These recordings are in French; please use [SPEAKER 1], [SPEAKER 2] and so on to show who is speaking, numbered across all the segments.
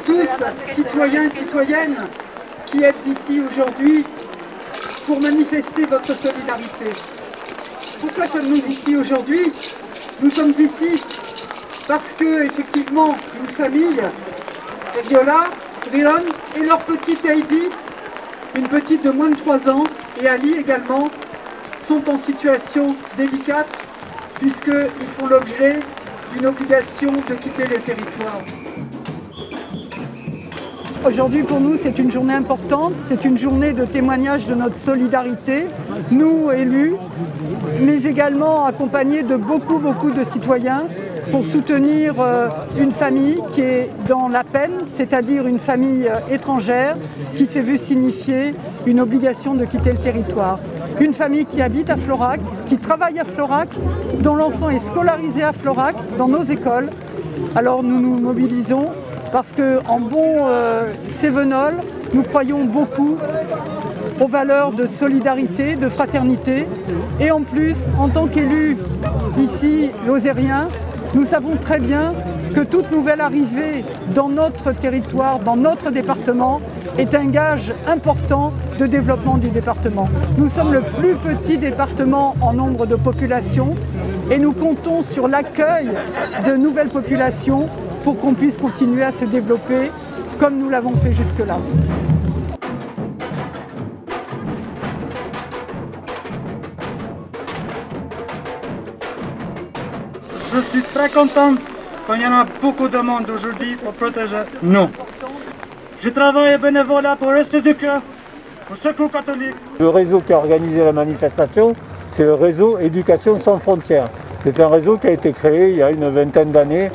[SPEAKER 1] tous, citoyens et citoyennes, qui êtes ici aujourd'hui pour manifester votre solidarité. Pourquoi sommes-nous ici aujourd'hui? Nous sommes ici parce que, effectivement, une famille, Viola, Rion et leur petite Heidi, une petite de moins de 3 ans, et Ali également, sont en situation délicate puisqu'ils font l'objet d'une obligation de quitter le territoire. Aujourd'hui pour nous c'est une journée importante, c'est une journée de témoignage de notre solidarité, nous élus, mais également accompagnés de beaucoup de citoyens pour soutenir une famille qui est dans la peine, c'est-à-dire une famille étrangère qui s'est vue signifier une obligation de quitter le territoire. Une famille qui habite à Florac, qui travaille à Florac, dont l'enfant est scolarisé à Florac, dans nos écoles. Alors nous nous mobilisons parce qu'en bon Cévenol, nous croyons beaucoup aux valeurs de solidarité, de fraternité. Et en plus, en tant qu'élus ici, lozériens, nous savons très bien que toute nouvelle arrivée dans notre territoire, dans notre département, est un gage important de développement du département. Nous sommes le plus petit département en nombre de population et nous comptons sur l'accueil de nouvelles populations pour qu'on puisse continuer à se développer comme nous l'avons fait jusque-là.
[SPEAKER 2] Je suis très content qu'il y en a beaucoup de monde aujourd'hui pour protéger nous. Je travaille bénévolat pour Restos du Cœur, pour Secours catholique.
[SPEAKER 3] Le réseau qui a organisé la manifestation, c'est le réseau Éducation sans frontières. C'est un réseau qui a été créé il y a une vingtaine d'années,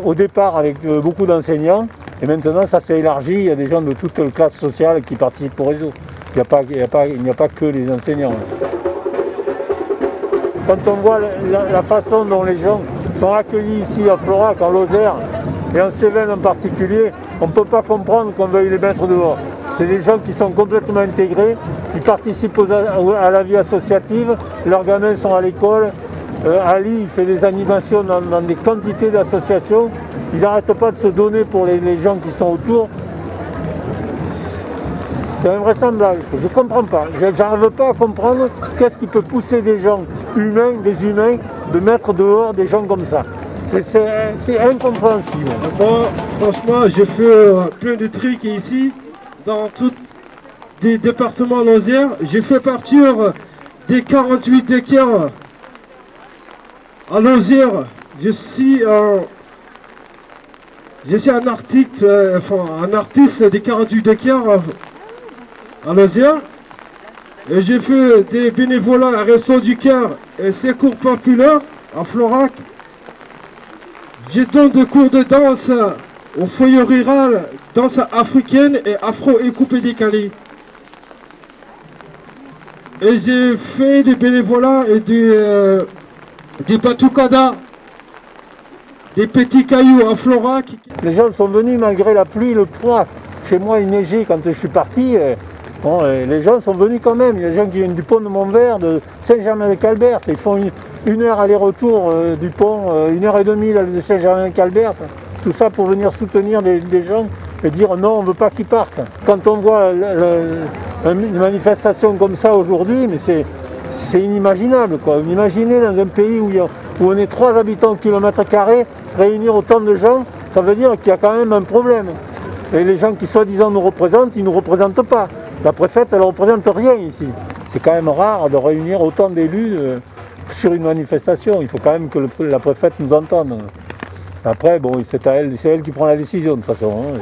[SPEAKER 3] au départ avec beaucoup d'enseignants, et maintenant ça s'est élargi, il y a des gens de toute la classe sociale qui participent au réseau. Il n'y a pas que les enseignants. Quand on voit la façon dont les gens sont accueillis ici à Florac, en Lozère, et en Cévennes en particulier, on ne peut pas comprendre qu'on veuille les mettre dehors. C'est des gens qui sont complètement intégrés, ils participent à la vie associative, leurs gamins sont à l'école. Ali il fait des animations dans des quantités d'associations, ils n'arrêtent pas de se donner pour les gens qui sont autour. C'est invraisemblable, je ne comprends pas, je n'arrive pas à comprendre qu'est-ce qui peut pousser des gens humains, des humains, de mettre dehors des gens comme ça. C'est incompréhensible.
[SPEAKER 4] Moi, franchement, j'ai fait plein de trucs ici, dans tous les départements Lozère. J'ai fait partir des 48 équerres à Lozère. Je suis un artiste des 48 équerres à Lozère. Et j'ai fait des bénévolats à Restos du Cœur et Secours populaire à Florac. J'ai donné des cours de danse au foyer rural, danse africaine et afro-écoupé-décalé. Et j'ai fait des bénévolats et des batucada, des petits cailloux à Florac.
[SPEAKER 3] Les gens sont venus malgré la pluie, le froid. Chez moi, il neigeait quand je suis parti. Bon, les gens sont venus quand même. Il y a des gens qui viennent du pont de Montvert, de Saint-Germain-de-Calbert. Ils font une heure aller-retour du pont, 1h30 de Saint-Germain-de-Calbert. Tout ça pour venir soutenir des gens et dire non, on ne veut pas qu'ils partent. Quand on voit une manifestation comme ça aujourd'hui, mais c'est inimaginable, quoi. Imaginez dans un pays où on est 3 habitants au kilomètre carré, réunir autant de gens, ça veut dire qu'il y a quand même un problème. Et les gens qui soi-disant nous représentent, ils ne nous représentent pas. La préfète, elle ne représente rien ici. C'est quand même rare de réunir autant d'élus sur une manifestation. Il faut quand même que la préfète nous entende. Après, bon, c'est elle qui prend la décision de toute façon. Hein.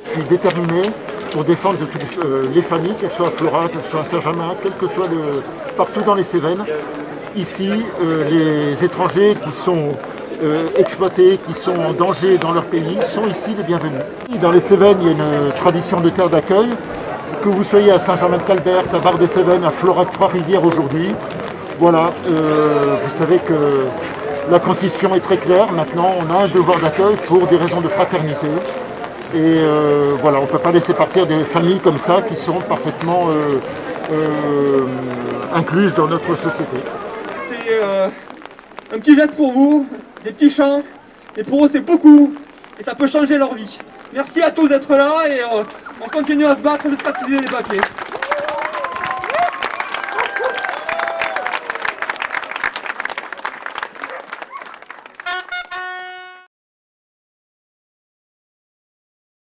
[SPEAKER 5] Je suis déterminé pour défendre les familles, qu'elles soient à Florac, qu'elles soient à Saint-Germain, quel que soit partout dans les Cévennes. Ici, les étrangers qui sont exploités, qui sont en danger dans leur pays, sont ici les bienvenus. Dans les Cévennes, il y a une tradition de terre d'accueil. Que vous soyez à Saint-Germain-de-Calbert, à Bar-des-Cévennes, à Florac, Trois-Rivières aujourd'hui, voilà, vous savez que la Constitution est très claire. Maintenant, on a un devoir d'accueil pour des raisons de fraternité. Et voilà, on ne peut pas laisser partir des familles comme ça qui sont parfaitement incluses dans notre société.
[SPEAKER 6] un petit geste pour vous, des petits chants, et pour eux c'est beaucoup, et ça peut changer leur vie. Merci à tous d'être là, et on continue à se battre jusqu'à ce qu'ils aient les papiers.